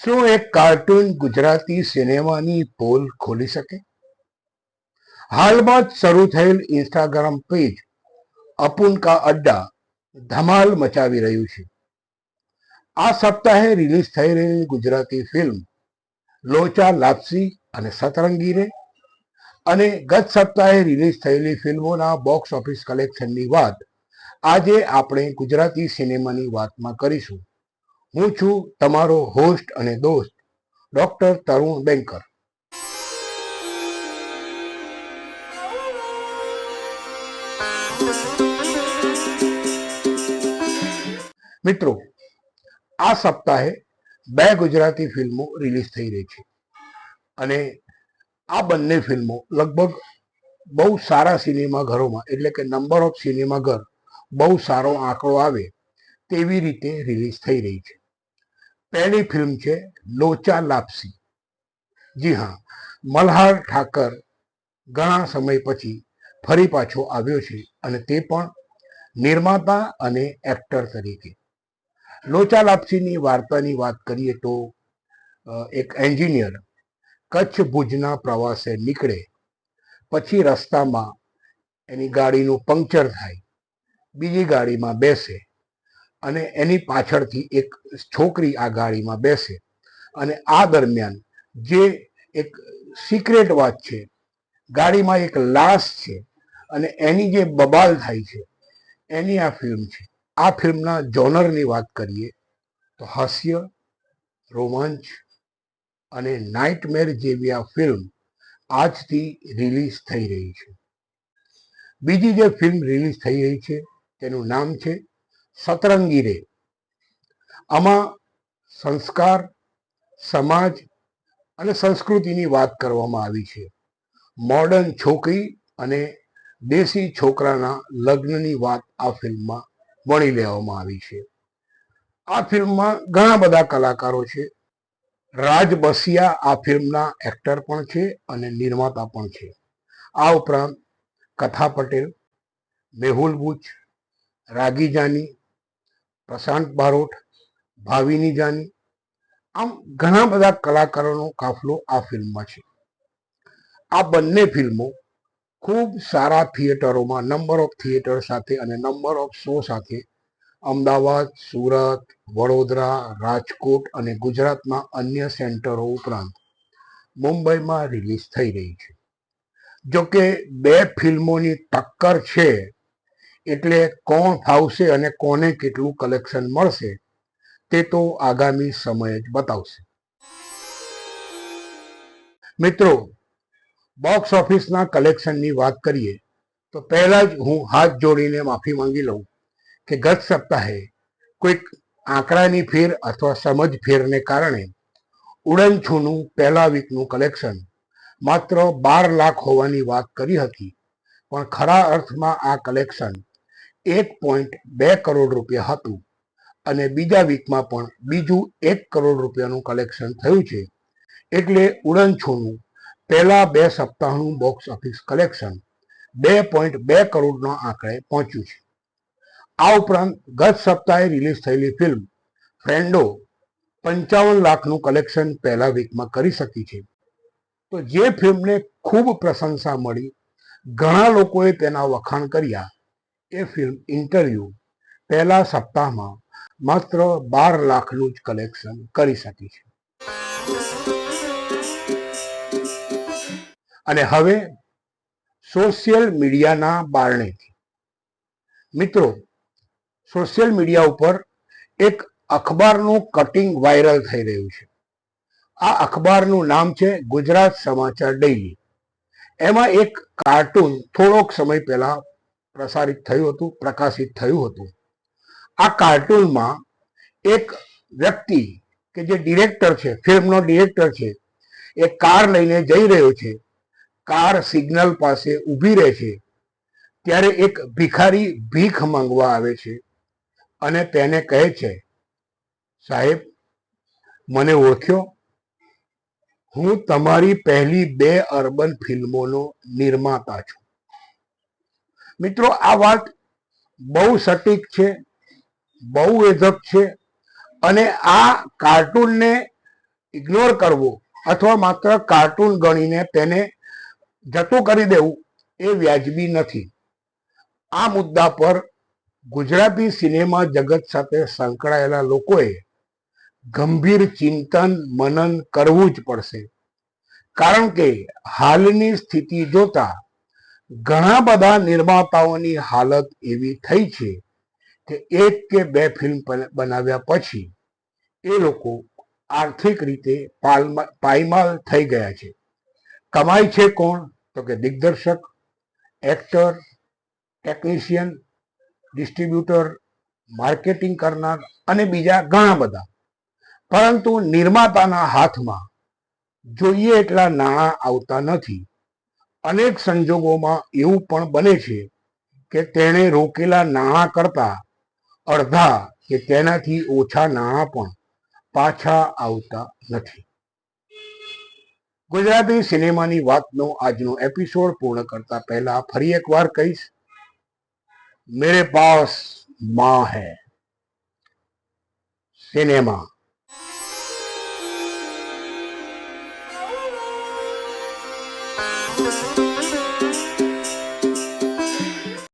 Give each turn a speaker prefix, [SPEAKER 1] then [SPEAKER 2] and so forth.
[SPEAKER 1] શું એક cartoon Gujarati સિનેમાની pole ખોલી શકે? હાલમાં જ શરૂ થયેલ ઇન્સ્ટાગ્રામ પેજ અપુન કા અડ્ડા ધમાલ મચાવી રહ્યું છે. આ સપ્તાહે રિલીઝ થઈ રહેલી ગુજરાતી ફિલ્મ લોચા લાપસી અને સતરંગી રે અને ગત સપ્તાહે રિલીઝ થયેલી ફિલ્મોના બોક્સ ઓફિસ કલેક્શનની વાત આજે આપણે ગુજરાતી સિનેમાની વાતમાં કરીશું. હું છું તમારો હોસ્ટ અને દોસ્ત ડોક્ટર તરુણ બેંકર. મિત્રો, આ સપ્તાહે બે ગુજરાતી ફિલ્મો રિલીઝ થઈ રહી છે અને આ બંને ફિલ્મો લગભગ બહુ સારા સિનેમાઘરોમાં, એટલે કે નંબર ઓફ સિનેમાઘર બહુ સારો આંકડો આવે તેવી રીતે રિલીઝ થઈ રહી છે. પહેલી ફિલ્મ છે લોચા લાપસી. જી હા, મલ્હાર ઠાકર ઘણા સમય પછી ફરી પાછો આવ્યો છે અને તે પણ નિર્માતા અને એક્ટર તરીકે. લોચા લાપસીની વાર્તાની વાત કરીએ તો એક એન્જિનિયર કચ્છ ભુજના પ્રવાસે નીકળે, પછી રસ્તામાં એની ગાડીનું પંક્ચર થાય, બીજી ગાડીમાં બેસે અને એની પાછળથી એક છોકરી આ ગાડીમાં બેસે અને આ દરમિયાન જે એક સિક્રેટ વાત છે, ગાડીમાં એક લાશ છે અને એની જે બબાલ થાય છે એની આ ફિલ્મ છે. આ ફિલ્મના જોનરની વાત કરીએ તો હાસ્ય, રોમાંચ અને નાઇટમેર જેવી આ ફિલ્મ આજથી રિલીઝ થઈ રહી છે. બીજી જે ફિલ્મ રિલીઝ થઈ રહી છે તેનું નામ છે સતરંગી રે. આમાં સંસ્કાર, સમાજ અને સંસ્કૃતિની વાત કરવામાં આવી છે. મોડર્ન છોકરી અને દેશી છોકરાના લગ્નની વાત આ ફિલ્મમાં વણી લેવામાં આવી છે. આ ફિલ્મમાં ઘણા બધા કલાકારો છે. રાજ બસિયા આ ફિલ્મના એક્ટર પણ છે અને નિર્માતા પણ છે. આ ઉપરાંત કથા પટેલ, મેહુલ બુચ, રાગી જાની, પ્રશાંત બારોટ, ભાવિની જાની, આમ ઘણા બધા કલાકારોનો કાફલો આ ફિલ્મમાં છે. આ બંને ફિલ્મો ખૂબ સારા થિયેટરોમાં, નંબર ઓફ થિયેટર સાથે અને નંબર ઓફ શો સાથે અમદાવાદ, સુરત, વડોદરા, રાજકોટ અને ગુજરાતના અન્ય સેન્ટરો ઉપરાંત મુંબઈમાં રિલીઝ થઈ રહી છે. જોકે બે ફિલ્મોની ટક્કર છે એટલે કોણ ફાવશે અને કોને કેટલું કલેક્શન મળશે તે તો આગામી સમય જ બતાવશે. મિત્રો, બોક્સ ઓફિસના કલેક્શનની વાત કરીએ તો પહેલા જ હું હાથ જોડીને માફી માંગી લઉં કે ગત સપ્તાહે કોઈક આંકડાની ફેર અથવા સમજ ફેરને કારણે ઉડન છૂનું પહેલા વીકનું કલેક્શન માત્ર 12 લાખ હોવાની વાત કરી હતી, પણ ખરા અર્થમાં આ કલેક્શન 1.2 કરોડ રૂપિયા હતું અને બીજા વીકમાં પણ બીજું 1 કરોડ રૂપિયાનું કલેક્શન થયું છે. એટલે ઉડન છૂનું પહેલા 2 સપ્તાહનું બોક્સ ઓફિસ કલેક્શન 2.2 કરોડના આંકડે પહોંચ્યું છે. આ ઉપરાંત ગત સપ્તાહે રિલીઝ થયેલી ફિલ્મ ફ્રેન્ડો 55 લાખનું કલેક્શન પહેલા વીકમાં કરી શકી છે. તો જે ફિલ્મને ખૂબ પ્રશંસા મળી, ઘણા લોકોએ તેના વખાણ કર્યા, એ ફિલ્મ ઇન્ટરવ્યૂ પહેલા સપ્તાહમાં માત્ર 12 લાખનું જ કલેક્શન કરી શકી છે. અને હવે સોશિયલ મીડિયાના બારણેથી. મિત્રો, સોશિયલ મીડિયા ઉપર એક અખબારનું કટિંગ વાયરલ થઈ રહ્યું છે. આ અખબારનું નામ છે ગુજરાત સમાચાર ડેઈલી. એમાં એક કાર્ટૂન થોડોક સમય પહેલા પ્રકાશિત થયું હતું. આ કાર્ટૂનમાં એક વ્યક્તિ કે જે ડિરેક્ટર છે, ફિલ્મનો ડિરેક્ટર છે, એ કાર લઈને જઈ રહ્યો છે. કાર સિગ્નલ પાસે ઊભી રહે છે ત્યારે એક ભિખારી ભીખ માંગવા આવે છે અને તેને કહે છે, સાહેબ, મને ઓળખ્યો? હું તમારી પહેલી 2 અર્બન ફિલ્મોનો નિર્માતા છું. મિત્રો, આ વાત બહુ સટીક છે, બહુ એજક છે અને આ કાર્ટૂનને ઇગ્નોર કરવો અથવા માત્ર કાર્ટૂન ગણીને તેને જતું કરી દેવું એ વ્યાજબી નથી. આ મુદ્દા પર ગુજરાતી સિનેમા જગત સાથે સંકળાયેલા લોકોએ ગંભીર ચિંતન મનન કરવું જ પડશે. કારણ કે હાલની સ્થિતિ જોતા ઘણા બધા નિર્માતાઓની હાલત એવી થઈ છે કે એક કે બે ફિલ્મ બનાવ્યા પછી એ લોકો આર્થિક રીતે પાયમાલ થઈ ગયા છે. કમાય છે કોણ? તો કે દિગ્દર્શક, એક્ટર, ટેકનિશિયન, ડિસ્ટ્રીબ્યુટર, માર્કેટિંગ કરનાર અને બીજા ઘણા બધા. પરંતુ નિર્માતાના હાથમાં જોઈએ એટલા નાણાં આવતા નથી. અનેક સંજોગોમાં એવું પણ બને છે કે તેણે રોકેલા નાણાં કરતા અડધા કે તેનાથી ઓછા નાણાં પણ પાછા આવતા નથી. ગુજરાતી સિનેમાની વાતનો આજનો એપિસોડ પૂર્ણ કરતા પહેલા ફરી એકવાર કહીશ, મેરે પાસ માँ હૈ. સિનેમા